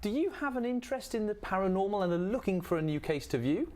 Do you have an interest in the paranormal and are looking for a new case to view?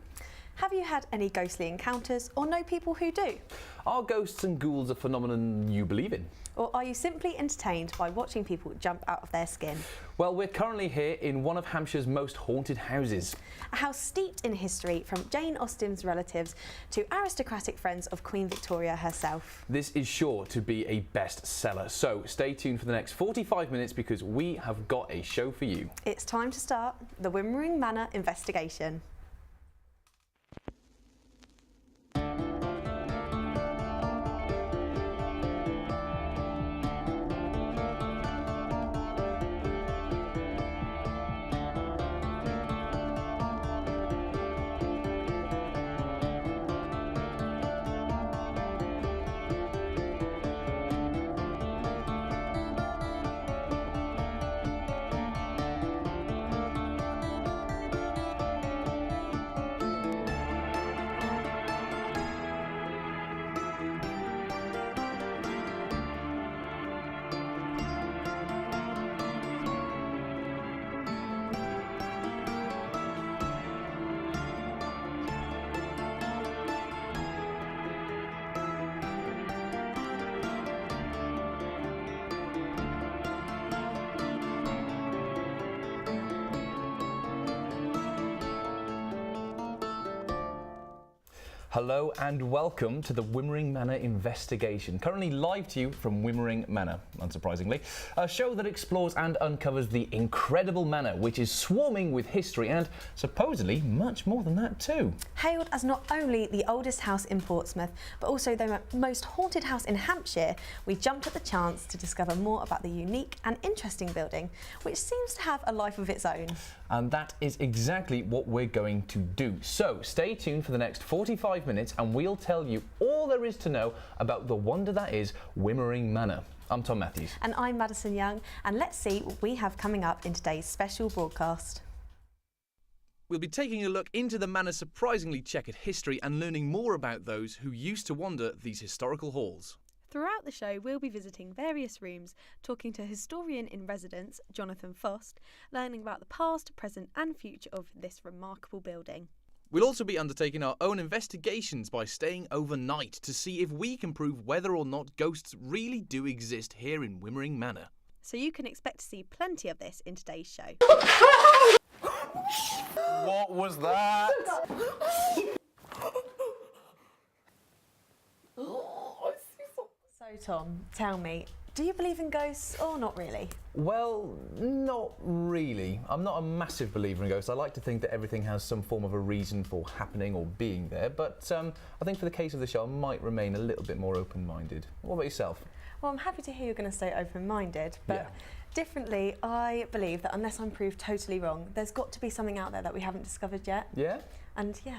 Have you had any ghostly encounters or know people who do? Are ghosts and ghouls a phenomenon you believe in? Or are you simply entertained by watching people jump out of their skin? Well, we're currently here in one of Hampshire's most haunted houses. A house steeped in history, from Jane Austen's relatives to aristocratic friends of Queen Victoria herself. This is sure to be a bestseller, so stay tuned for the next 45 minutes because we have got a show for you. It's time to start the Wymering Manor investigation. Hello and welcome to the Wymering Manor investigation, currently live to you from Wymering Manor, unsurprisingly, a show that explores and uncovers the incredible manor, which is swarming with history and supposedly much more than that too. Hailed as not only the oldest house in Portsmouth, but also the most haunted house in Hampshire, we jumped at the chance to discover more about the unique and interesting building, which seems to have a life of its own. And that is exactly what we're going to do. So stay tuned for the next 45 minutes and we'll tell you all there is to know about the wonder that is Wymering Manor. I'm Tom Matthews. And I'm Madison Young, and let's see what we have coming up in today's special broadcast. We'll be taking a look into the manor's surprisingly checkered history and learning more about those who used to wander these historical halls. Throughout the show, we'll be visiting various rooms, talking to historian in residence, Jonathan Fost, learning about the past, present and future of this remarkable building. We'll also be undertaking our own investigations by staying overnight to see if we can prove whether or not ghosts really do exist here in Wymering Manor. So you can expect to see plenty of this in today's show. What was that? So Tom, tell me, do you believe in ghosts or not really? Well, not really. I'm not a massive believer in ghosts. I like to think that everything has some form of a reason for happening or being there, but I think for the case of the show, I might remain a little bit more open-minded. What about yourself? Well, I'm happy to hear you're going to stay open-minded, but differently, I believe that unless I'm proved totally wrong, there's got to be something out there that we haven't discovered yet. Yeah? And yeah,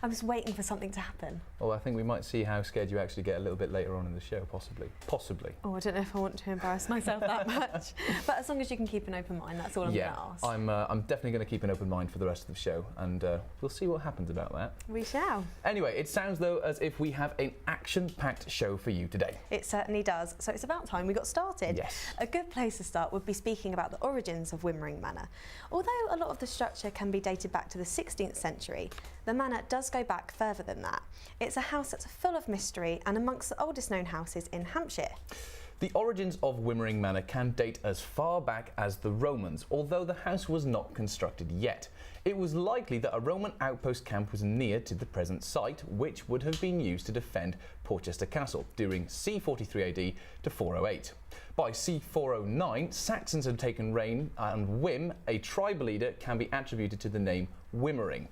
I'm just waiting for something to happen. Well, I think we might see how scared you actually get a little bit later on in the show, possibly. Possibly. Oh, I don't know if I want to embarrass myself that much. But as long as you can keep an open mind, that's all I'm going to ask. I'm definitely going to keep an open mind for the rest of the show, and we'll see what happens about that. We shall. Anyway, it sounds though as if we have an action-packed show for you today. It certainly does. So it's about time we got started. Yes. A good place to start would be speaking about the origins of Wymering Manor. Although a lot of the structure can be dated back to the 16th century, the manor does go back further than that. It's a house that's full of mystery and amongst the oldest known houses in Hampshire. The origins of Wymering Manor can date as far back as the Romans, although the house was not constructed yet. It was likely that a Roman outpost camp was near to the present site, which would have been used to defend Portsmouth Castle during C43 AD to 408. By C409, Saxons had taken reign, and Wym, a tribal leader, can be attributed to the name Wymering.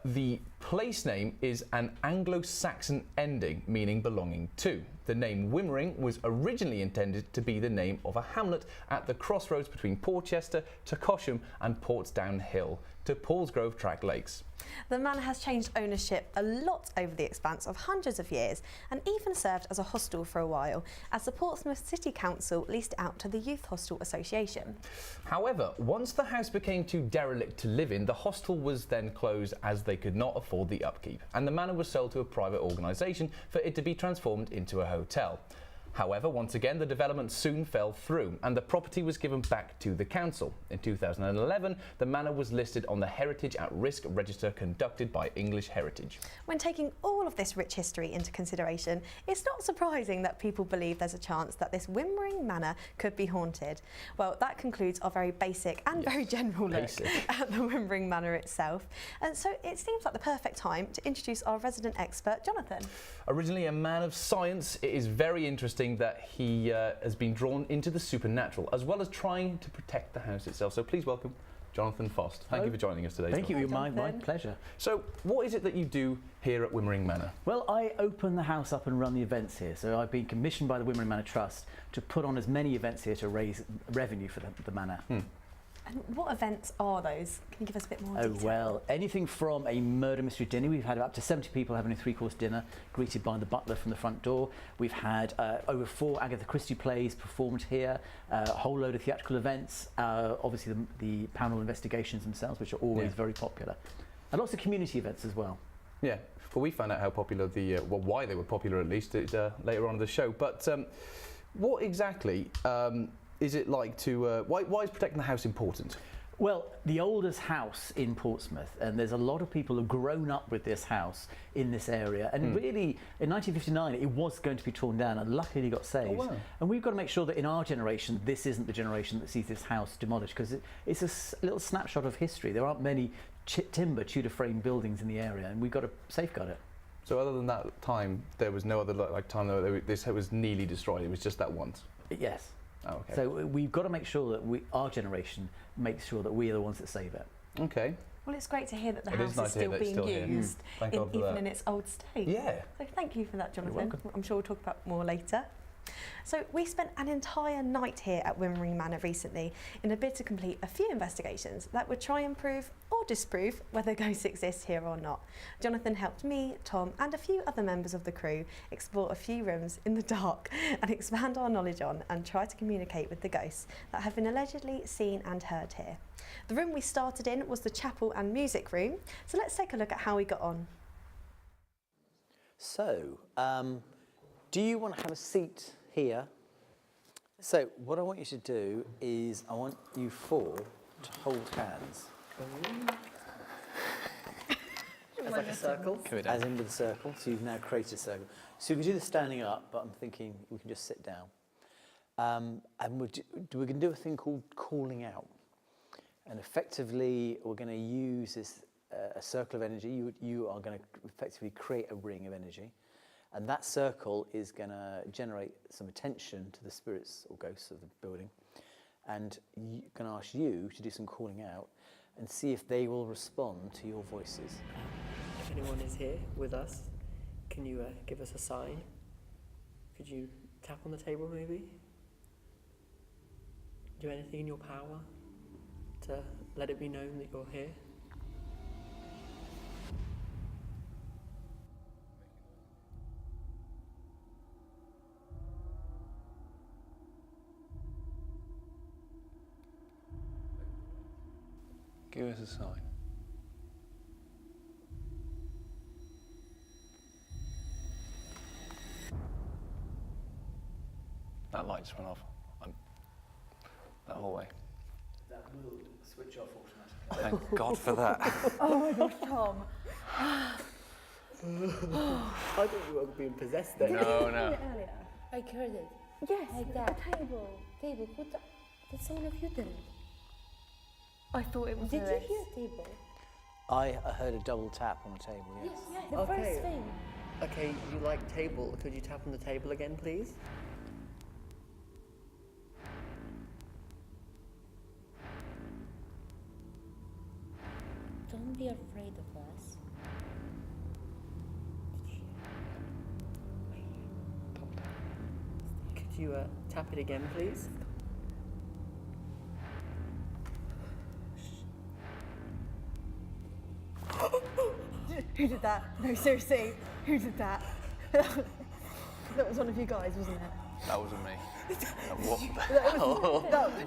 The place name is an Anglo-Saxon ending, meaning belonging to. The name Wymering was originally intended to be the name of a hamlet at the crossroads between Porchester to Cosham and Portsdown Hill to Paulsgrove Track Lakes. The manor has changed ownership a lot over the expanse of hundreds of years and even served as a hostel for a while, as the Portsmouth City Council leased it out to the Youth Hostel Association. However, once the house became too derelict to live in, the hostel was then closed as they could not afford the upkeep, and the manor was sold to a private organisation for it to be transformed into a hotel. However, once again, the development soon fell through and the property was given back to the council. In 2011, the manor was listed on the Heritage at Risk Register conducted by English Heritage. When taking all of this rich history into consideration, it's not surprising that people believe there's a chance that this Wymering Manor could be haunted. Well, that concludes our very basic and very general look at the Wymering Manor itself. And so it seems like the perfect time to introduce our resident expert, Jonathan. Originally a man of science, it is very interesting that he has been drawn into the supernatural as well as trying to protect the house itself. So please welcome Jonathan Fost. Thank you for joining us today. Thank you, my pleasure. So what is it that you do here at Wymering Manor? Well, I open the house up and run the events here. So I've been commissioned by the Wymering Manor Trust to put on as many events here to raise revenue for the manor. And what events are those? Can you give us a bit more detail? Oh, well, anything from a murder mystery dinner. We've had up to 70 people having a 3-course dinner, greeted by the butler from the front door. We've had over 4 Agatha Christie plays performed here, a whole load of theatrical events, obviously the paranormal investigations themselves, which are always very popular, and lots of community events as well. Yeah. Well, we found out how popular why they were popular at least later on in the show. But what exactly is it like to, why is protecting the house important? Well, the oldest house in Portsmouth, and there's a lot of people who've grown up with this house in this area, and really in 1959 it was going to be torn down and luckily got saved. Oh, wow. And we've got to make sure that in our generation this isn't the generation that sees this house demolished, because it's a little snapshot of history. There aren't many timber Tudor frame buildings in the area, and we've got to safeguard it. So other than that time, there was no other time that this was nearly destroyed, it was just that once? Yes. Oh, okay. So we've got to make sure that our generation makes sure that we are the ones that save it. Okay. Well, it's great to hear that the house is still being used, even in its old state. Yeah. So thank you for that, Jonathan. You're welcome. I'm sure we'll talk about more later. So we spent an entire night here at Wymering Manor recently in a bid to complete a few investigations that would try and prove or disprove whether ghosts exist here or not. Jonathan helped me, Tom and a few other members of the crew explore a few rooms in the dark and expand our knowledge on and try to communicate with the ghosts that have been allegedly seen and heard here. The room we started in was the chapel and music room, so let's take a look at how we got on. So, do you want to have a seat here? So what I want you to do is I want you 4 to hold hands. As like a circle? As in with a circle, so you've now created a circle. So you can do the standing up, but I'm thinking we can just sit down. And we're going to do a thing called calling out. And effectively, we're going to use this a circle of energy. You are going to effectively create a ring of energy. And that circle is going to generate some attention to the spirits or ghosts of the building. And I'm going to ask you to do some calling out and see if they will respond to your voices. If anyone is here with us, can you give us a sign? Could you tap on the table maybe? Do anything in your power to let it be known that you're here? Give us a sign. That light's run off. That hallway. That will switch off automatically. Thank God for that. Oh my gosh, Tom. I thought you were being possessed then. No. I heard it. Yes, Like that. Table. Who did someone of you did it? I thought it was Did you Lewis. hear table? I heard a double tap on the table, yes. The Okay. first thing. Okay, you like table. Could you tap on the table again, please? Don't be afraid of us. Could you tap it again, please? Who did that? No, seriously, who did that? That was one of you guys, wasn't it? That wasn't me.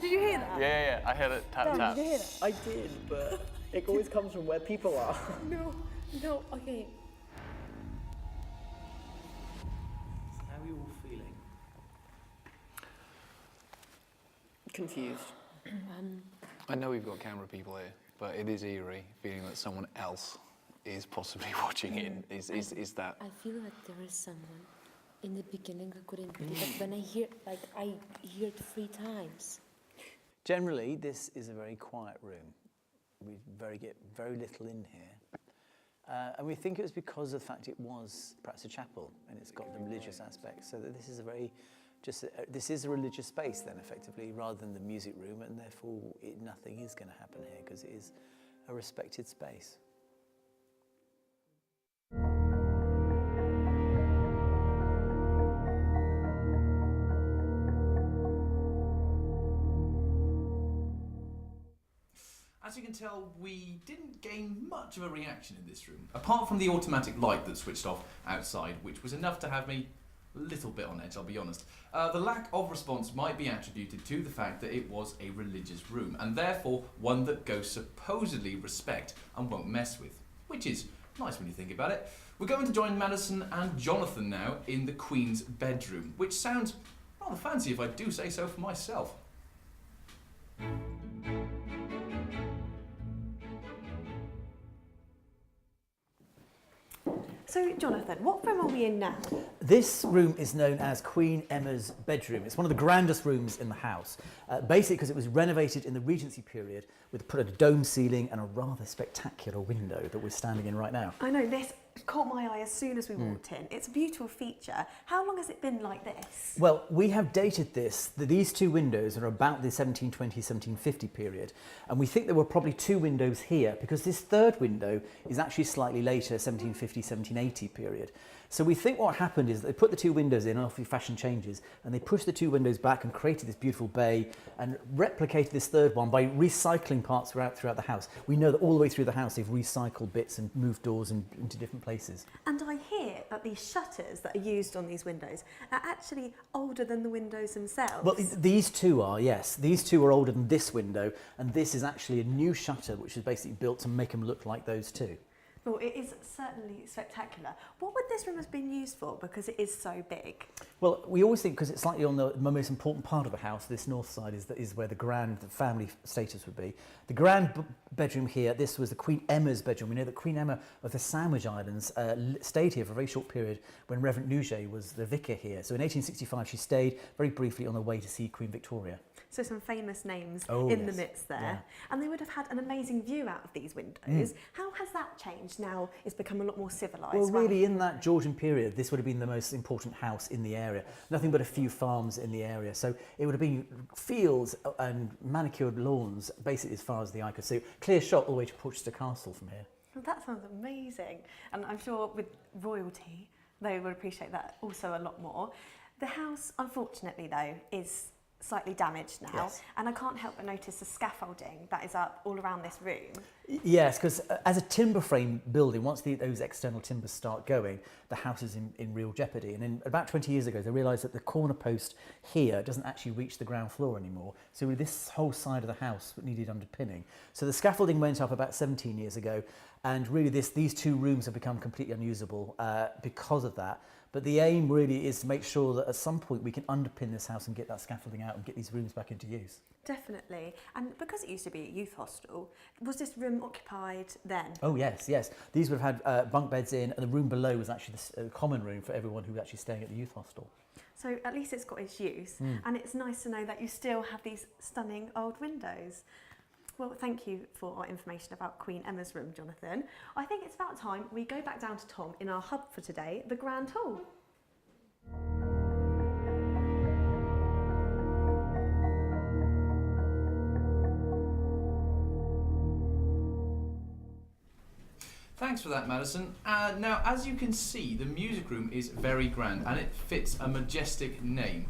Did you hear that? Yeah, I heard it tap tap. Did you hear that? I did, but it always comes from where people are. No, okay. How are you all feeling? confused. I know we've got camera people here, but it is eerie feeling that someone else is possibly watching in. Is that? I feel that there is someone. In the beginning, I couldn't believe it. When I hear it 3 times. Generally, this is a very quiet room. We get very little in here. And we think it was because of the fact it was perhaps a chapel and it's got the religious aspect. So that this is this is a religious space then, effectively, rather than the music room, and therefore nothing is going to happen here because it is a respected space. As you can tell, we didn't gain much of a reaction in this room, apart from the automatic light that switched off outside, which was enough to have me a little bit on edge, I'll be honest. The lack of response might be attributed to the fact that it was a religious room, and therefore one that ghosts supposedly respect and won't mess with, which is nice when you think about it. We're going to join Madison and Jonathan now in the Queen's bedroom, which sounds rather fancy if I do say so for myself. So, Jonathan, what room are we in now? This room is known as Queen Emma's bedroom. It's one of the grandest rooms in the house, basically because it was renovated in the Regency period put a dome ceiling and a rather spectacular window that we're standing in right now. I know, this caught my eye as soon as we walked in. It's a beautiful feature. How long has it been like this? Well, we have dated this. These 2 windows are about the 1720-1750 period, and we think there were probably 2 windows here because this 3rd window is actually slightly later, 1750-1780 period. So we think what happened is they put the 2 windows in, and obviously fashion changes, and they pushed the 2 windows back and created this beautiful bay and replicated this 3rd one by recycling parts throughout the house. We know that all the way through the house they've recycled bits and moved doors into different places. And I hear that these shutters that are used on these windows are actually older than the windows themselves. Well, these 2 are, yes. These 2 are older than this window, and this is actually a new shutter which is basically built to make them look like those 2. Well, it is certainly spectacular. What would this room have been used for, because it is so big? Well, we always think, because it's slightly on the most important part of the house, this north side is where the family status would be. The grand bedroom here, this was the Queen Emma's bedroom. We know that Queen Emma of the Sandwich Islands stayed here for a very short period when Reverend Nugent was the vicar here. So in 1865 she stayed very briefly on the way to see Queen Victoria. So some famous names Oh, in yes. the midst there. Yeah. And they would have had an amazing view out of these windows. How has that changed now? It's become a lot more civilised. Well, really, in that Georgian period, this would have been the most important house in the area. Nothing but a few farms in the area. So it would have been fields and manicured lawns, basically as far as the eye could see. Clear shot all the way to Portsmouth Castle from here. Well, that sounds amazing. And I'm sure with royalty, they would appreciate that also a lot more. The house, unfortunately, though, is slightly damaged now, Yes. and I can't help but notice the scaffolding that is up all around this room. Yes, because as a timber frame building, once those external timbers start going, the house is in real jeopardy. And in about 20 years ago, they realised that the corner post here doesn't actually reach the ground floor anymore. So this whole side of the house needed underpinning. So the scaffolding went up about 17 years ago, and really these 2 rooms have become completely unusable because of that. But the aim really is to make sure that at some point we can underpin this house and get that scaffolding out and get these rooms back into use. Definitely. And because it used to be a youth hostel, was this room occupied then? Oh yes, yes. These would have had bunk beds in, and the room below was actually the common room for everyone who was actually staying at the youth hostel. So at least it's got its use, and it's nice to know that you still have these stunning old windows. Well, thank you for our information about Queen Emma's room, Jonathan. I think it's about time we go back down to Tom in our hub for today, the Grand Hall. Thanks for that, Madison. Now, as you can see, the music room is very grand and it fits a majestic name.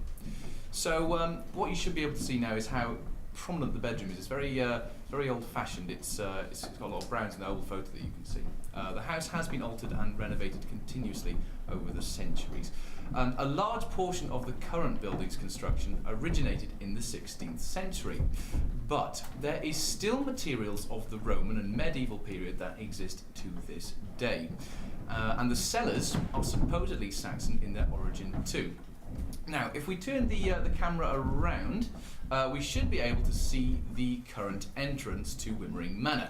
So what you should be able to see now is how prominent the bedroom is. It's very old-fashioned. It's got a lot of browns in the old photo that you can see. The house has been altered and renovated continuously over the centuries. And a large portion of the current building's construction originated in the 16th century. But there is still materials of the Roman and medieval period that exist to this day. And the cellars are supposedly Saxon in their origin too. Now, if we turn the camera around, we should be able to see the current entrance to Wymering Manor.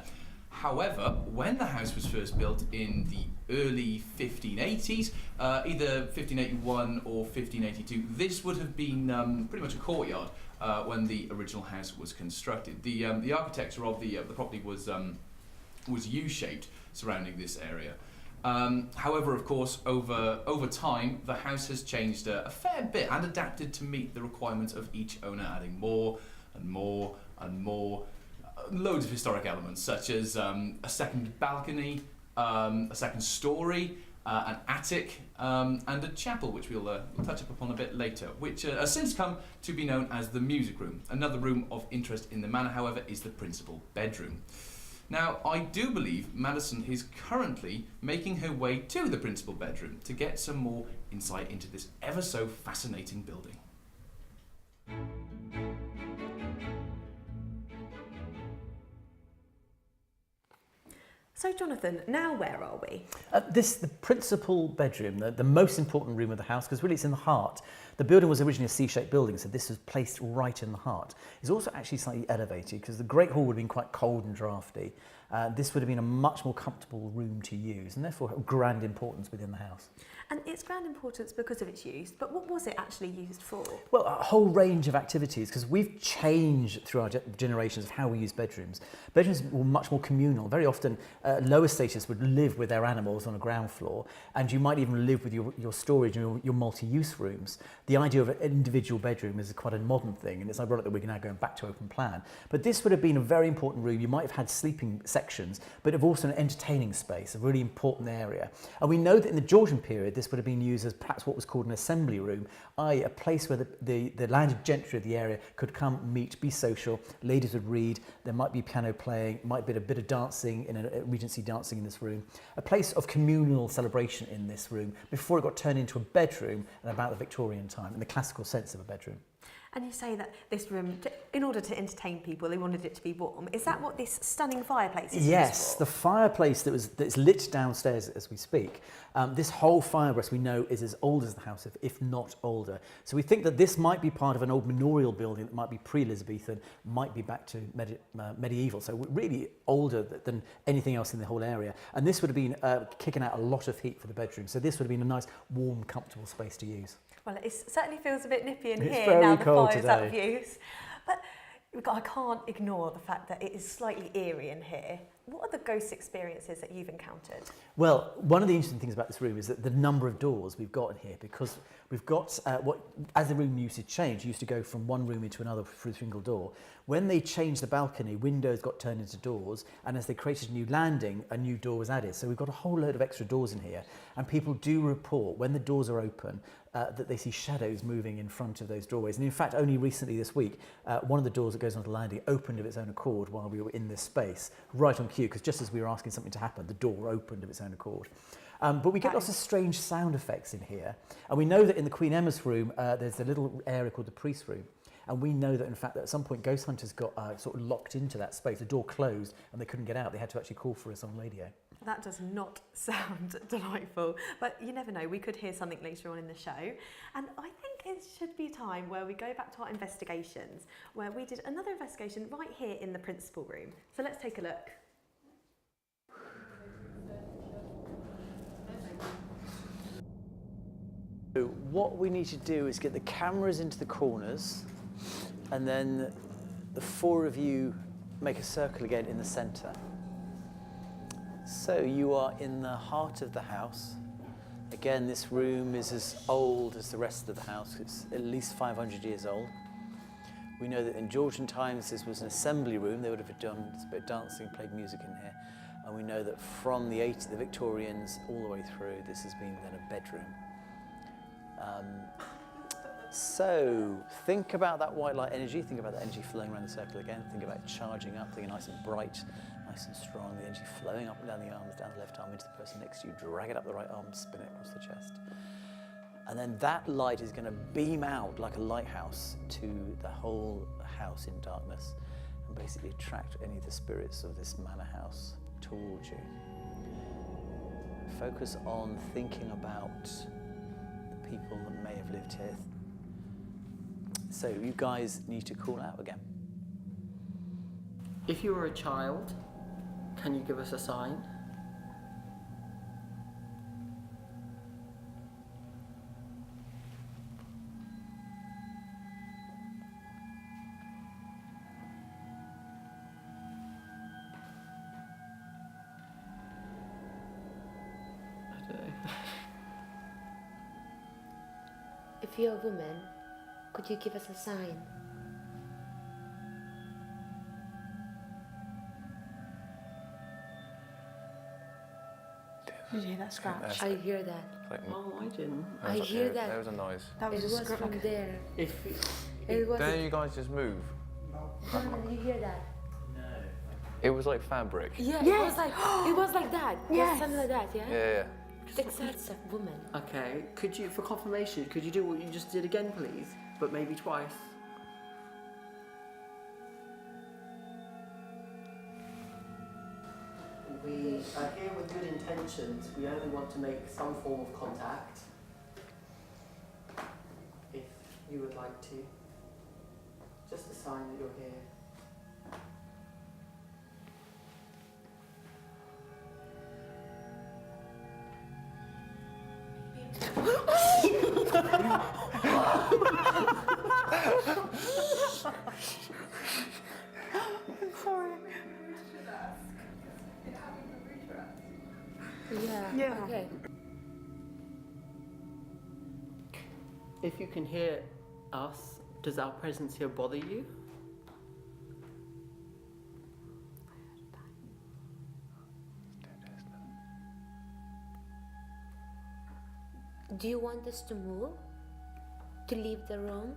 However, when the house was first built in the early 1580s, either 1581 or 1582, this would have been pretty much a courtyard when the original house was constructed. The architecture of the property was U-shaped surrounding this area. However, of course, over time, the house has changed a fair bit and adapted to meet the requirements of each owner, adding more and more and more. Loads of historic elements, such as a second balcony, a second story, an attic, and a chapel, which we'll touch upon a bit later, which has since come to be known as the music room. Another room of interest in the manor, however, is the principal bedroom. Now, I do believe Madison is currently making her way to the principal bedroom to get some more insight into this ever so fascinating building. So Jonathan, now where are we? The principal bedroom, the most important room of the house, because really it's in the heart. The building was originally a C-shaped building, so this was placed right in the heart. It's also actually slightly elevated because the Great Hall would have been quite cold and drafty. This would have been a much more comfortable room to use and therefore have grand importance within the house. And it's grand importance because of its use, but what was it actually used for? Well, a whole range of activities, because we've changed through our generations of how we use bedrooms. Bedrooms were much more communal. Very often, lower status would live with their animals on a ground floor, and you might even live with your storage and your multi-use rooms. The idea of an individual bedroom is quite a modern thing, and it's ironic that we're now going back to open plan. But this would have been a very important room. You might have had sleeping sections, but also an entertaining space, a really important area. And we know that in the Georgian period, this would have been used as perhaps what was called an assembly room, i.e. a place where the landed gentry of the area could come, meet, be social, ladies would read, there might be piano playing, might be a bit of dancing, in a Regency dancing in this room, a place of communal celebration in this room before it got turned into a bedroom at about the Victorian time, in the classical sense of a bedroom. And you say that this room, in order to entertain people, they wanted it to be warm. Is that what this stunning fireplace is Yes, used for? the fireplace that's lit downstairs as we speak. This whole fireplace we know is as old as the house, if not older. So we think that this might be part of an old manorial building that might be pre-Elizabethan, might be back to medieval. So really older than anything else in the whole area. And this would have been kicking out a lot of heat for the bedroom. So this would have been a nice, warm, comfortable space to use. Well, it certainly feels a bit nippy in It's here very now the cold fire's out of today. use. But I can't ignore the fact that it is slightly eerie in here. What are the ghost experiences that you've encountered? Well, one of the interesting things about this room is that the number of doors we've got in here, because we've got, as the room usage changed, you used to go from one room into another through a single door. When they changed the balcony, windows got turned into doors, and as they created a new landing, a new door was added. So we've got a whole load of extra doors in here, and people do report when the doors are open that they see shadows moving in front of those doorways. And in fact, only recently this week, one of the doors that goes onto the landing opened of its own accord while we were in this space, right on cue, because just as we were asking something to happen, the door opened of its own accord. But we get lots of strange sound effects in here. And we know that in the Queen Emma's room, there's a little area called the priest's room. And we know that, in fact, that at some point, ghost hunters got sort of locked into that space. The door closed and they couldn't get out. They had to actually call for us on radio. That does not sound delightful, but you never know, we could hear something later on in the show. And I think it should be time where we go back to our investigations, where we did another investigation right here in the principal room. So let's take a look. So what we need to do is get the cameras into the corners, and then the four of you make a circle again in the centre. So you are in the heart of the house. Again, this room is as old as the rest of the house. It's at least 500 years old. We know that in Georgian times this was an assembly room. They would have done a bit of dancing, played music in here. And we know that from the Victorians all the way through, this has been then a bedroom. So think about that white light energy. Think about the energy flowing around the circle again. Think about charging up, thinking nice and bright, nice and strong. The energy flowing up and down the arms, down the left arm into the person next to you. Drag it up the right arm, spin it across the chest. And then that light is going to beam out like a lighthouse to the whole house in darkness and basically attract any of the spirits of this manor house towards you. Focus on thinking about people that may have lived here. So you guys need to call out again. If you were a child, can you give us a sign? I don't know. If you're a woman, could you give us a sign? Did you hear that scratch? I hear that. Oh, I didn't. I hear that. There was a noise. That was It a was scratch. from there. If It was. Don't you guys just move? Did you hear that? It was like fabric. Yeah, Yes. it was like that. Yes. Yes. Something like that, yeah? Yeah. Exactly, a woman. okay, could you, for confirmation, could you do what you just did again, please? But maybe twice. We are here with good intentions. We only want to make some form of contact. If you would like to. Just a sign that you're here. Yeah. Okay. If you can hear us, does our presence here bother you? Do you want us to move? To leave the room?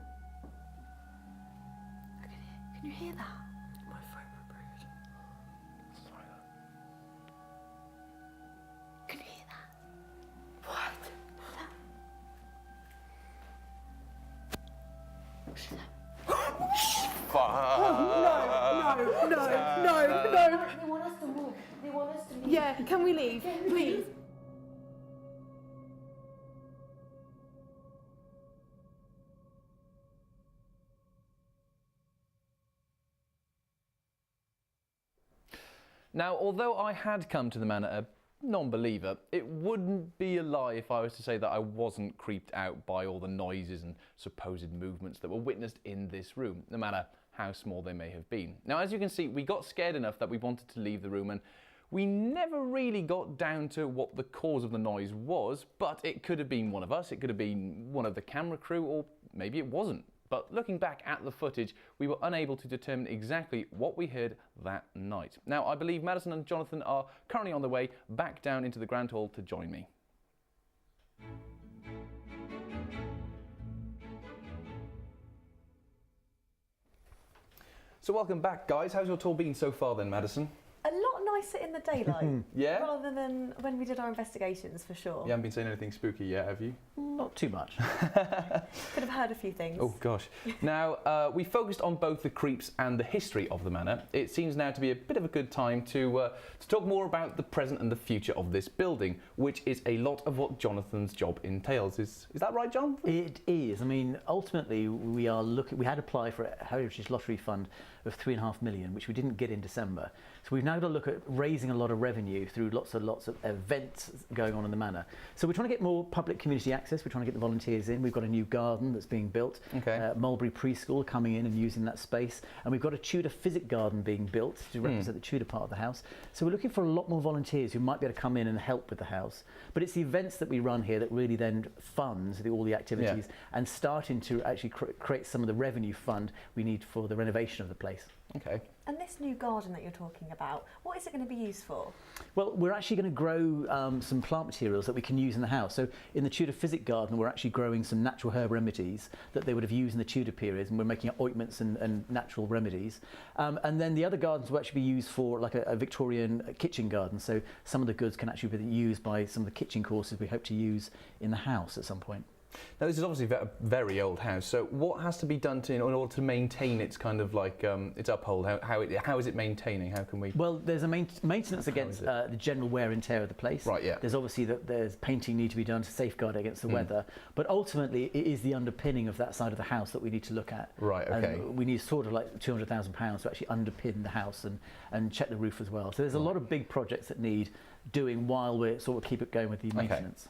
Can you hear that? My phone vibrated. Can you hear that? No. They want us to move. They want us to leave. Yeah, can we leave? Please. Now, although I had come to the manor a non-believer, it wouldn't be a lie if I was to say that I wasn't creeped out by all the noises and supposed movements that were witnessed in this room, no matter how small they may have been. Now, as you can see, we got scared enough that we wanted to leave the room, and we never really got down to what the cause of the noise was, but it could have been one of us, it could have been one of the camera crew, or maybe it wasn't. But looking back at the footage, we were unable to determine exactly what we heard that night. Now, I believe Madison and Jonathan are currently on their way back down into the Grand Hall to join me. So welcome back, guys. How's your tour been so far then, Madison? A lot nicer in the daylight. Yeah? Rather than when we did our investigations, for sure. You haven't been saying anything spooky yet, have you? Not too much. Could have heard a few things. Oh gosh. Now, we focused on both the creeps and the history of the manor. It seems now to be a bit of a good time to talk more about the present and the future of this building, which is a lot of what Jonathan's job entails. Is that right, John? It is. I mean, ultimately, we had applied for a Heritage Lottery Fund of £3.5 million, which we didn't get in December. So we've now got to look at raising a lot of revenue through lots of events going on in the manor. So we're trying to get more public community access. We're trying to get the volunteers in. We've got a new garden that's being built. Okay. Mulberry Preschool coming in and using that space. And we've got a Tudor physic garden being built to represent the Tudor part of the house. So we're looking for a lot more volunteers who might be able to come in and help with the house. But it's the events that we run here that really then funds all the activities and starting to actually create some of the revenue fund we need for the renovation of the place. Okay. And this new garden that you're talking about, what is it going to be used for? Well, we're actually going to grow some plant materials that we can use in the house. So in the Tudor physic garden, we're actually growing some natural herb remedies that they would have used in the Tudor period, and we're making ointments and natural remedies. And then the other gardens will actually be used for like a Victorian kitchen garden. So some of the goods can actually be used by some of the kitchen courses we hope to use in the house at some point. Now, this is obviously a very old house, so what has to be done in order to maintain its kind of like its uphold? How is it maintaining? How can we? Well, there's a maintenance against the general wear and tear of the place. Right, yeah. There's obviously there's painting need to be done to safeguard against the weather, but ultimately it is the underpinning of that side of the house that we need to look at. Right, okay. And we need sort of like £200,000 to actually underpin the house and check the roof as well. So there's a lot of big projects that need doing while we're sort of keep it going with the maintenance.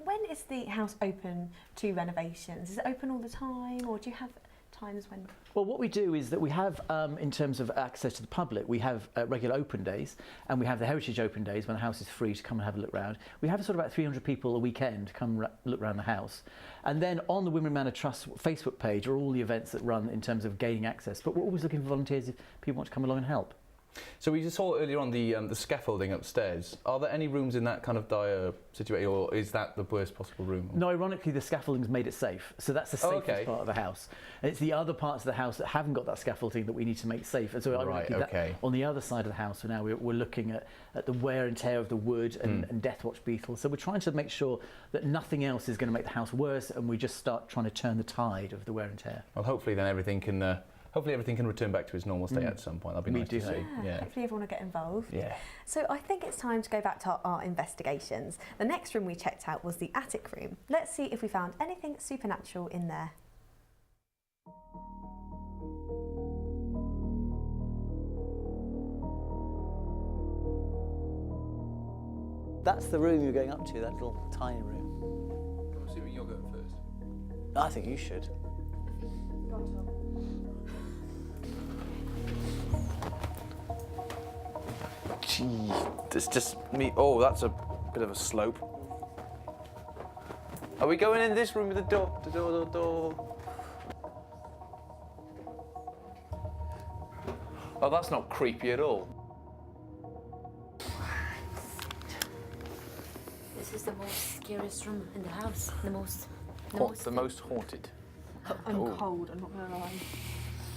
When is the house open to renovations? Is it open all the time, or do you have times when? Well, what we do is that we have, in terms of access to the public, we have regular open days, and we have the heritage open days when the house is free to come and have a look round. We have sort of about 300 people a weekend come look around the house. And then on the Wymering Manor Trust Facebook page are all the events that run in terms of gaining access. But we're always looking for volunteers if people want to come along and help. So we just saw earlier on the scaffolding upstairs. Are there any rooms in that kind of dire situation, or is that the worst possible room? No, ironically, the scaffolding's made it safe. So that's the safest part of the house. And it's the other parts of the house that haven't got that scaffolding that we need to make safe. And so ironically, that, on the other side of the house, so now we're looking at the wear and tear of the wood and death watch beetles. So we're trying to make sure that nothing else is going to make the house worse, and we just start trying to turn the tide of the wear and tear. Well, hopefully then everything can... Hopefully everything can return back to its normal state at some point. That'd be nice to see. Yeah, hopefully everyone will get involved. Yeah. So I think it's time to go back to our investigations. The next room we checked out was the attic room. Let's see if we found anything supernatural in there. That's the room you're going up to, that little tiny room. I'm assuming you're going first. I think you should. Gee, it's just me. Oh, that's a bit of a slope. Are we going in this room with the door? The door. Oh, that's not creepy at all. This is the most scariest room in the house. The most haunted. I'm cold, I'm not going to lie.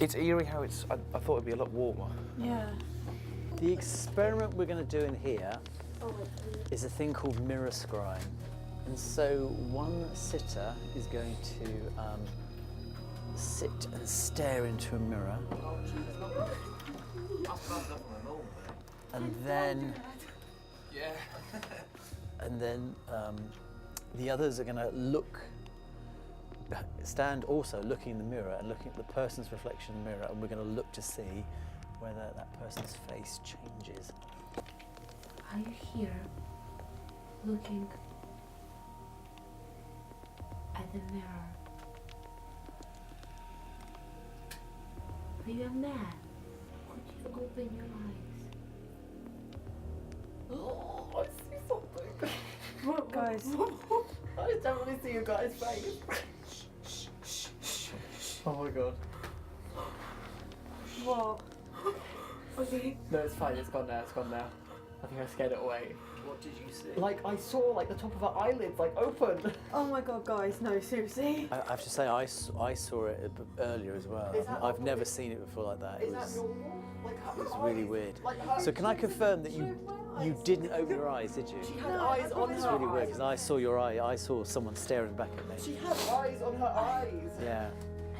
It's eerie how it's. I thought it'd be a lot warmer. Yeah. The experiment we're going to do in here is a thing called mirror scrying. And so one sitter is going to sit and stare into a mirror. And then... Yeah. And then the others are going to stand also looking in the mirror and looking at the person's reflection in the mirror, and we're going to look to see whether that person's face changes. Are you here looking at the mirror? Are you a man? Could you open your eyes? Oh, I see something. What, guys? I definitely see a guy's face. Oh my god. What? Okay. No, it's fine. It's gone now. It's gone now. I think I scared it away. What did you see? Like, I saw like the top of her eyelids like open. Oh my god, guys, no, seriously. I have to say, I saw it earlier as well. Is that I've normal? never seen it before like that. Is that normal? Like, It was really weird. So can I confirm that you didn't open your eyes, did you? She had eyes on her It's really weird eyes. because I saw your eye. I saw someone staring back at me. She had eyes on her eyes. Yeah.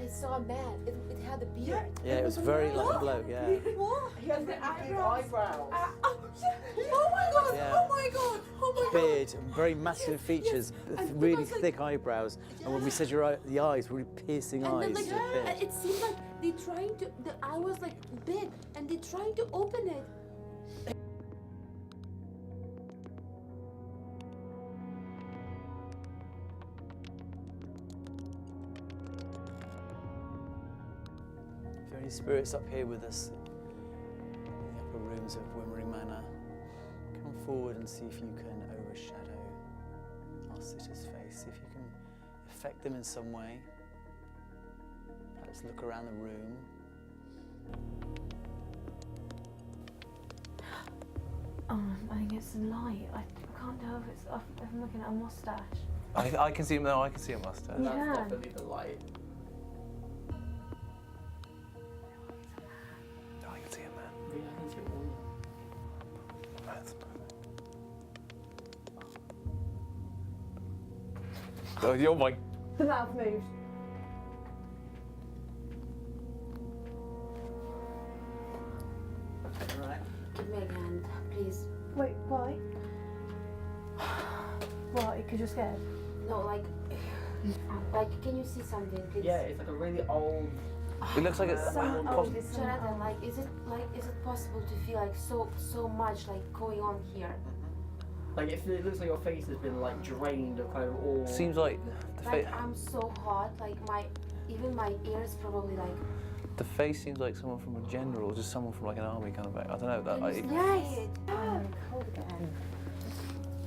I saw a man. It had a beard. Yeah, it was very like a bloke. Yeah. What? He has really big eyebrows. Oh my god! Yeah. Oh my god! Oh my god! Beard, very masculine features, And really because, like- thick eyebrows. And when we said the eyes, really piercing And then eyes. like, with it seemed like they trying to. The eye was like big, and they trying to open it. If there are any spirits up here with us in the upper rooms of Wymering Manor, come forward and see if you can overshadow our sitter's face. See if you can affect them in some way. Perhaps look around the room. I think it's the light. I can't tell if it's. I'm looking at a mustache. I can see him. No, I can see a mustache. You That's can. definitely the light. No, I can see him, man. Really, I can see it all. That's perfect. Oh, my The mouth moved. Right. Give me a hand, please. Wait, why? Why? Because you're scared? No, like, can you see something, please? Yeah, it's like a really old. It looks like it's Jonathan, is it possible to feel like so much like going on here? Like it looks like your face has been like drained of kind of all. seems like I'm so hot, like even my ears probably like. the face seems like someone from a general, just someone from like an army kind of back. I don't know that. Yes.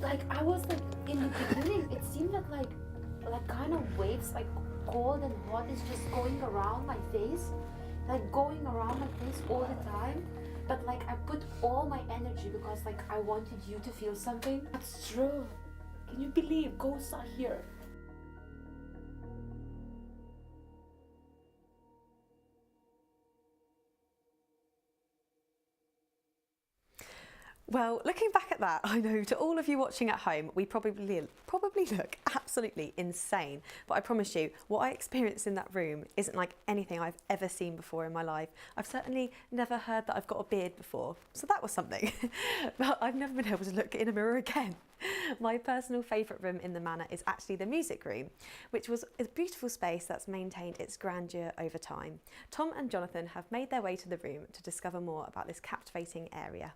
Like I was like in the beginning, it seemed like kind of waves, like cold and hot is just going around my face, like going around my face all the time. But like I put all my energy because like I wanted you to feel something. That's true. Can you believe ghosts are here? Well, looking back at that, I know to all of you watching at home, we probably look absolutely insane. But I promise you, what I experienced in that room isn't like anything I've ever seen before in my life. I've certainly never heard that I've got a beard before, so that was something. But I've never been able to look in a mirror again. My personal favourite room in the manor is actually the music room, which was a beautiful space that's maintained its grandeur over time. Tom and Jonathan have made their way to the room to discover more about this captivating area.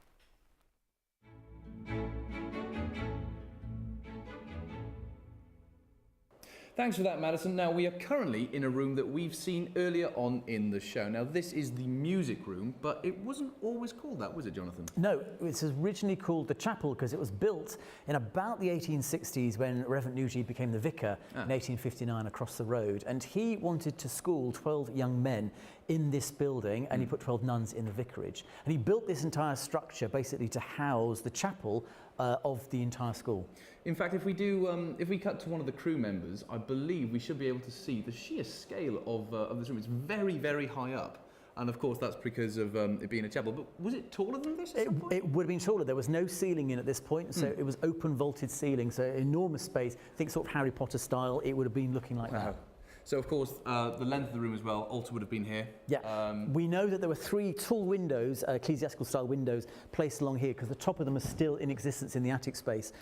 Thanks for that, Madison. Now, we are currently in a room that we've seen earlier on in the show. Now, this is the music room, but it wasn't always called that, was it, Jonathan? No, it was originally called the chapel because it was built in about the 1860s when Reverend Nugent became the vicar in 1859 across the road. And he wanted to school 12 young men in this building, and he put 12 nuns in the vicarage. And he built this entire structure basically to house the chapel of the entire school. In fact, if we cut to one of the crew members, I believe we should be able to see the sheer scale of this room. It's very, very high up. And of course, that's because of it being a chapel. But was it taller than this at some point? It would have been taller. There was no ceiling in at this point, so it was open vaulted ceiling, so enormous space. Think sort of Harry Potter style. It would have been looking like that. So, of course, the length of the room as well, altar would have been here. Yeah, we know that there were 3 tall windows, ecclesiastical-style windows, placed along here because the top of them are still in existence in the attic space.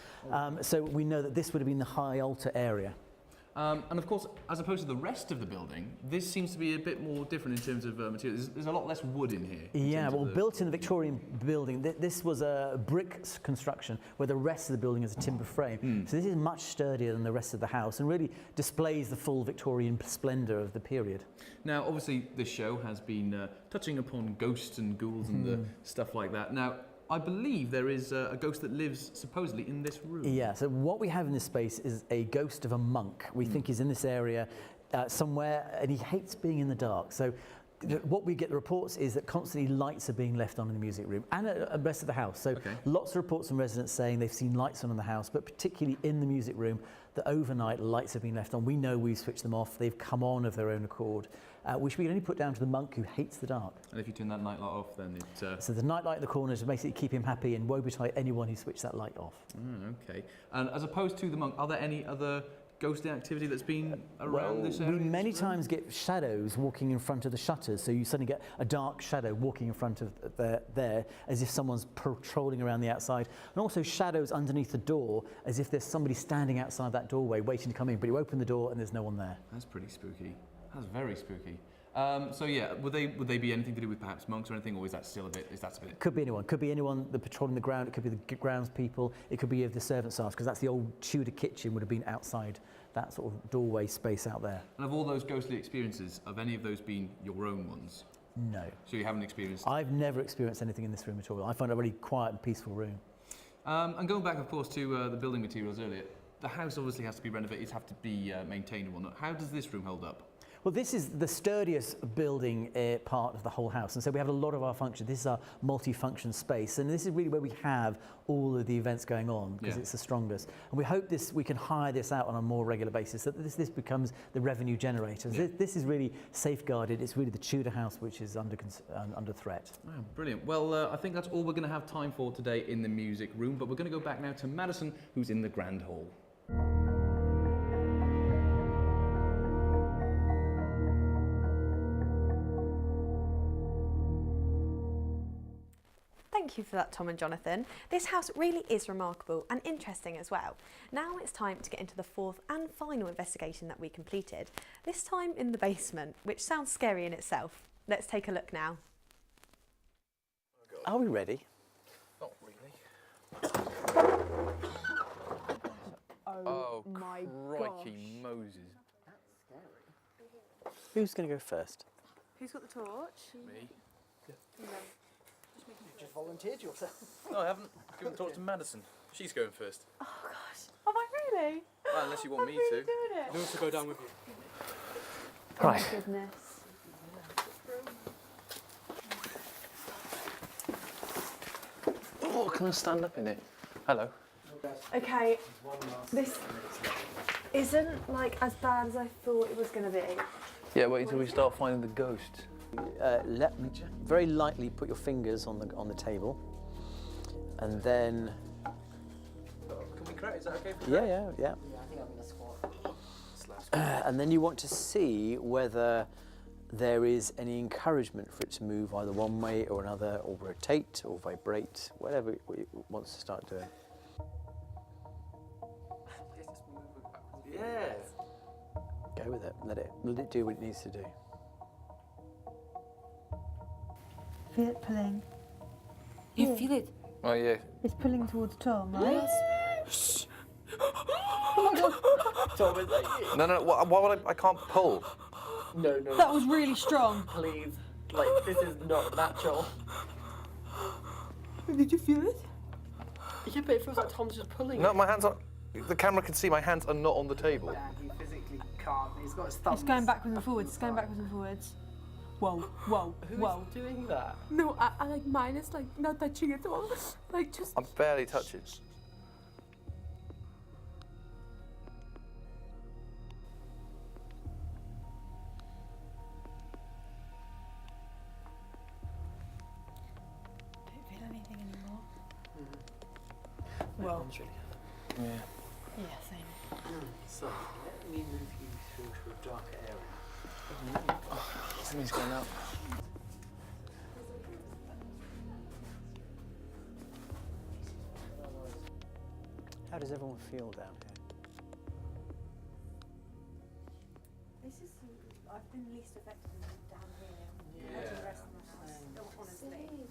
So we know that this would have been the high altar area. And of course, as opposed to the rest of the building, this seems to be a bit more different in terms of material. There's a lot less wood in here. Yeah, well, built in the Victorian building, this was a brick construction where the rest of the building is a timber frame. So this is much sturdier than the rest of the house and really displays the full Victorian splendour of the period. Now, obviously, this show has been touching upon ghosts and ghouls and stuff like that. Now, I believe there is a ghost that lives supposedly in this room. Yeah, so what we have in this space is a ghost of a monk. We think he's in this area somewhere, and he hates being in the dark. So what we get the reports is that constantly lights are being left on in the music room and the rest of the house. So lots of reports from residents saying they've seen lights on in the house, but particularly in the music room, that overnight lights have been left on. We know we've switched them off. They've come on of their own accord, which we can only put down to the monk who hates the dark. And if you turn that night light off, then it... So the night light in the corners will basically keep him happy, and woe betide anyone who switched that light off. Okay. And as opposed to the monk, are there any other ghostly activity that's been around this area? We many times get shadows walking in front of the shutters, so you suddenly get a dark shadow walking in front of there as if someone's patrolling around the outside, and also shadows underneath the door as if there's somebody standing outside that doorway waiting to come in, but you open the door and there's no one there. That's pretty spooky. That's very spooky. So yeah, would they be anything to do with perhaps monks or anything, or is that still a bit? Could be anyone. Could be anyone that patrolling the ground. It could be the grounds people. It could be of the servants' staff, because that's the old Tudor kitchen would have been outside that sort of doorway space out there. And of all those ghostly experiences, have any of those been your own ones? No. So you haven't experienced? I've never experienced anything in this room at all. I find it a really quiet and peaceful room. And going back, of course, to the building materials earlier, the house obviously has to be renovated. It has to be maintained and whatnot. How does this room hold up? Well, this is the sturdiest building part of the whole house, and so we have a lot of our function. This is our multi-function space, and this is really where we have all of the events going on, because it's the strongest. And we hope we can hire this out on a more regular basis, so that this becomes the revenue generator. Yeah. This is really safeguarded. It's really the Tudor house which is under threat. Wow, brilliant. Well, I think that's all we're going to have time for today in the music room, but we're going to go back now to Madison, who's in the Grand Hall. Thank you for that, Tom and Jonathan. This house really is remarkable and interesting as well. Now it's time to get into the fourth and final investigation that we completed, this time in the basement, which sounds scary in itself. Let's take a look now. Are we ready? Not really. Oh my crikey Moses. Who's going to go first? Who's got the torch? Me. Just volunteered yourself. No, I haven't. Give the talk to Madison. She's going first. Oh gosh, am I really? Well, unless you want I'm me really to. doing it. Who wants to go down with you? Right. Oh goodness. Oh, can I stand up in it? Hello. Okay, this isn't like as bad as I thought it was going to be. Yeah, wait until we start finding the ghosts. Let me very lightly put your fingers on the table, and then Can we crack? Is that okay? yeah. Yeah, I think I'm going to squat. And then you want to see whether there is any encouragement for it to move either one way or another, or rotate or vibrate, whatever it wants to start doing. Yeah. Go with it. Let it do what it needs to do. Feel it pulling. You feel it? Oh yeah. It's pulling towards Tom, right? Yes. Tom, is that you? No, why would I can't pull. No. That was really strong. Please. Like, this is not natural. Did you feel it? Yeah, but it feels like Tom's just pulling No, it. my hands are. The camera can see my hands are not on the table. Yeah, he physically can't. He's got his thumbs. It's going backwards and forwards. It's going backwards and forwards. Whoa, whoa, Who's whoa. doing that? No, I like mine is like not touching at all. Like just. I'm barely touching. Don't feel anything anymore. Well, Yeah. Yeah, same. So let me move you through to a darker area. Something's going up. How does everyone feel down here? This is, I've been least affected down here. Yeah. The rest of the house, honestly.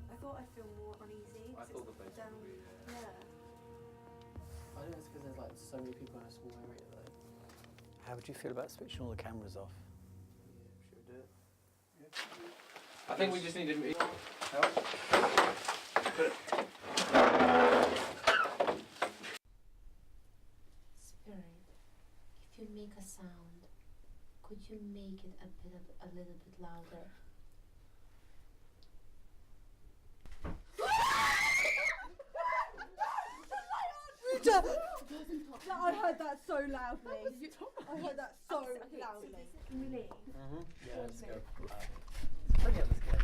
I thought I'd feel more uneasy. I thought the place down, would be, yeah. I think it's because there's like so many people in a small area though. How would you feel about switching all the cameras off? Should we do it? I think we just need to. Spirit, if you make a sound, could you make it a little bit louder? I heard that so loudly. I heard that so loudly. Can we leave? Yeah, let's go. Bring up this guy.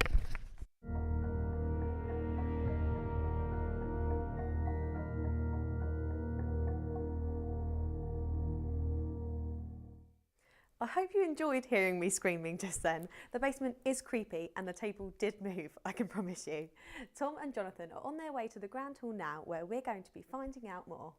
I hope you enjoyed hearing me screaming just then. The basement is creepy and the table did move, I can promise you. Tom and Jonathan are on their way to the Grand Hall now, where we're going to be finding out more.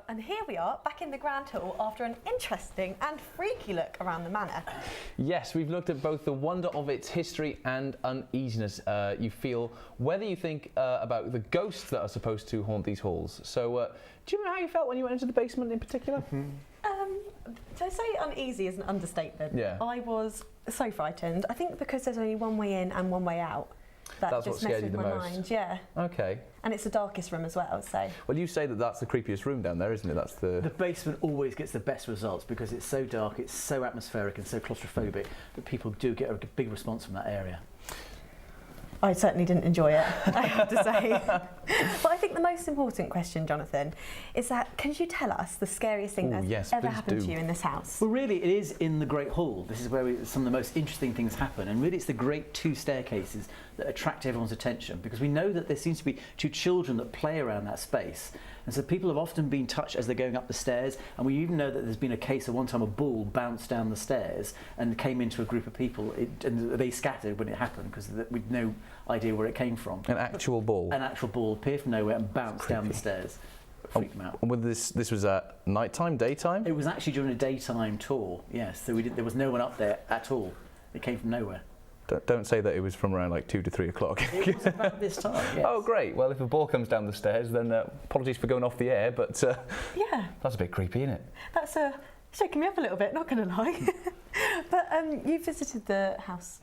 And here we are, back in the Grand Hall after an interesting and freaky look around the manor. Yes, we've looked at both the wonder of its history and uneasiness you feel, whether you think about the ghosts that are supposed to haunt these halls. So, do you remember how you felt when you went into the basement in particular? To say uneasy is an understatement. Yeah. I was so frightened. I think because there's only one way in and one way out. That That's just what scared messed you with the my most? mind, yeah. Okay. And it's the darkest room as well, so. Well, you say that that's the creepiest room down there, isn't it? That's The the... basement always gets the best results because it's so dark, it's so atmospheric and so claustrophobic that people do get a big response from that area. I certainly didn't enjoy it, I have to say. But I think the most important question, Jonathan, is that can you tell us the scariest thing Ooh, that's yes, ever please happened do. to you in this house? Well, really, it is in the Great Hall. This is where some of the most interesting things happen. And really, it's the great two staircases that attract everyone's attention because we know that there seems to be two children that play around that space. And so people have often been touched as they're going up the stairs, and we even know that there's been a case of one time a ball bounced down the stairs and came into a group of people, and they scattered when it happened because we'd no idea where it came from. An actual ball? An actual ball appeared from nowhere and bounced down the stairs. Freaked them out. And with this was at nighttime, daytime? It was actually during a daytime tour, yes, so there was no one up there at all. It came from nowhere. Don't say that it was from around like 2 to 3 o'clock. It was about this time, yes. Oh, great. Well, if a ball comes down the stairs, then apologies for going off the air, but Yeah. that's a bit creepy, isn't it? That's shaking me up a little bit, not going to lie. But you visited the house.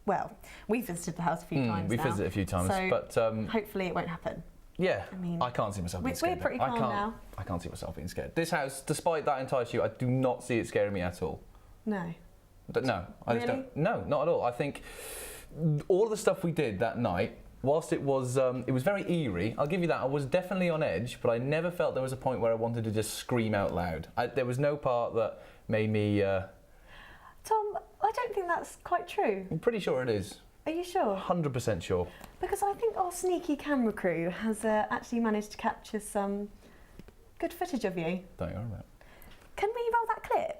Well, we visited the house a few times We now, visited a few times, so but hopefully it won't happen. yeah, I mean, I can't see myself being scared. we're pretty I calm can't, now. I can't see myself being scared. This house, despite that entire shoot, I do not see it scaring me at all. No. No, I just Really? don't. No, not at all. I think all of the stuff we did that night, whilst it was very eerie, I'll give you that, I was definitely on edge, but I never felt there was a point where I wanted to just scream out loud. There was no part that made me... Tom, I don't think that's quite true. I'm pretty sure it is. Are you sure? 100% sure. Because I think our sneaky camera crew has actually managed to capture some good footage of you. Don't worry about it. Can we roll that clip?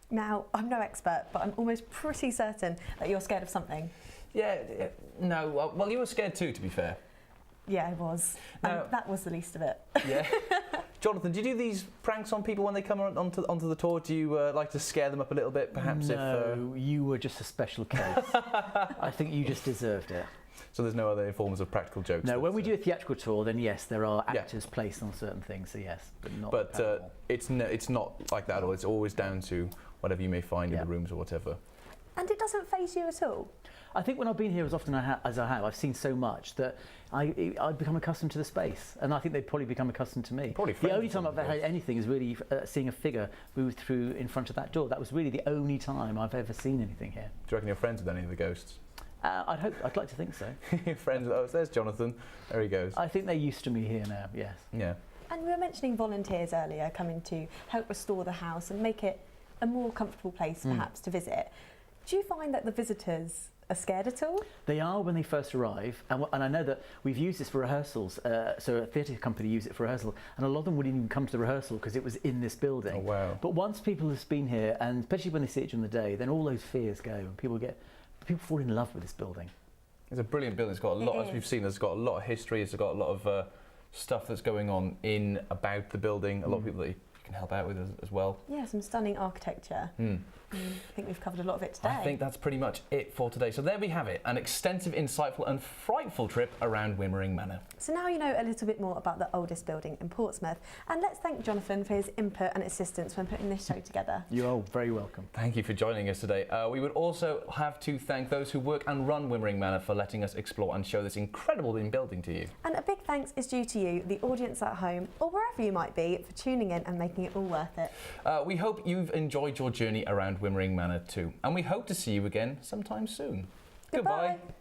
Now, I'm no expert, but I'm almost pretty certain that you're scared of something. Yeah, no, well, you were scared too, to be fair. Yeah, I was. Now- And that was the least of it. Yeah. Jonathan, do you do these pranks on people when they come onto the tour? Do you like to scare them up a little bit, perhaps? No, you were just a special case. I think you just deserved it. So there's no other forms of practical jokes? No, that, when we do a theatrical tour, then yes, there are Yeah. actors placed on certain things, so yes, but not But paranormal. it's not like that at all. It's always down to whatever you may find in Yeah. the rooms or whatever. And it doesn't faze you at all? I think when I've been here as often as I have, I've seen so much that I've become accustomed to the space, and I think they've probably become accustomed to me. Probably the only friends time I've with had anything is really seeing a figure move through in front of that door. That was really the only time I've ever seen anything here. Do you reckon you're friends with any of the ghosts? I'd like to think so. Friends with, oh, there's Jonathan. There he goes. I think they're used to me here now, yes. Yeah. And we were mentioning volunteers earlier coming to help restore the house and make it a more comfortable place perhaps to visit. Do you find that the visitors are scared at all? They are when they first arrive, and I know that we've used this for rehearsals, so a theatre company used it for rehearsal, and a lot of them wouldn't even come to the rehearsal because it was in this building. Oh, wow. But once people have been here, and especially when they see it during the day, then all those fears go, and people fall in love with this building. It's a brilliant building. It's got a lot, as we've seen, it's got a lot of history. It's got a lot of stuff that's going on about the building. A lot of people that you can help out with as well. Yeah, some stunning architecture. I think we've covered a lot of it today. I think that's pretty much it for today. So there we have it, an extensive, insightful and frightful trip around Wymering Manor. So now you know a little bit more about the oldest building in Portsmouth. And let's thank Jonathan for his input and assistance when putting this show together. You're all very welcome. Thank you for joining us today. We would also have to thank those who work and run Wymering Manor for letting us explore and show this incredible building to you. And a big thanks is due to you, the audience at home, or wherever you might be, for tuning in and making it all worth it. We hope you've enjoyed your journey around Wymering Manor too, and we hope to see you again sometime soon. Goodbye. Goodbye.